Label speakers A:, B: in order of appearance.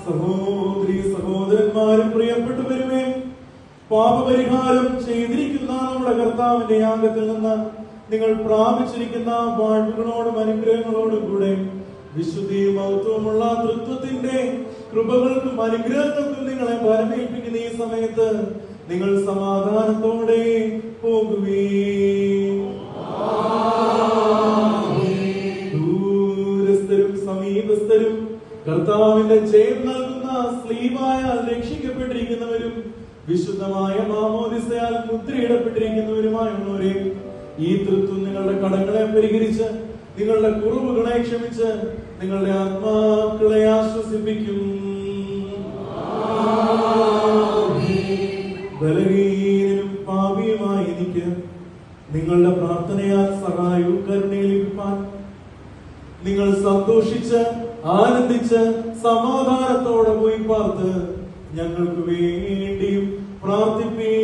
A: സഹോദരി സഹോദരന്മാരും പ്രിയപ്പെട്ടവരുമേ, പാപപരിഹാരം ചെയ്തിരിക്കുന്ന നമ്മുടെ കർത്താവിന്റെ യാഗത്തിൽ നിന്ന് നിങ്ങൾ പ്രാപിച്ചിരിക്കുന്ന വാഴ്വുകളോടും അനുഗ്രഹങ്ങളോടും കൂടെ വിശുദ്ധിയും മഹത്വമുള്ള തൃത്വത്തിന്റെ കൃപകൾക്കും അനുഗ്രഹങ്ങൾക്കും നിങ്ങളെ പരമേൽപ്പിക്കുന്ന ഈ സമയത്ത് നിങ്ങൾ സമാധാനത്തോടെ പോകുവേ. ദൂരസ്ഥരും സമീപസ്ഥരും കർത്താവിന്റെ ജയം നൽകുന്ന സ്ലീവായാൽ രക്ഷിക്കപ്പെട്ടിരിക്കുന്നവരും വിശുദ്ധമായ മാമോദിസയാൽ മുദ്രയിടപ്പെട്ടിരിക്കുന്നവരുമായുള്ളവരെ, ഈ തൃത്വം നിങ്ങളുടെ കടങ്ങളെ പരിഹരിച്ച് നിങ്ങളുടെ കുറവുകളെ ക്ഷമിച്ച് നിങ്ങളുടെ ആത്മാക്കളെ ആശ്വസിപ്പിക്കും. ബലഹീനനും പാപിയുമായ എനിക്ക് നിങ്ങളുടെ പ്രാർത്ഥനയാൽ സഹായവും കരുണയും ലഭിപ്പാൻ നിങ്ങൾ സന്തോഷിച്ച് ആനന്ദിച്ച് സമാധാനത്തോടെ പോയി പാർത്ത് ഞങ്ങൾക്ക് വേണ്ടിയും പ്രാർത്ഥിപ്പേ.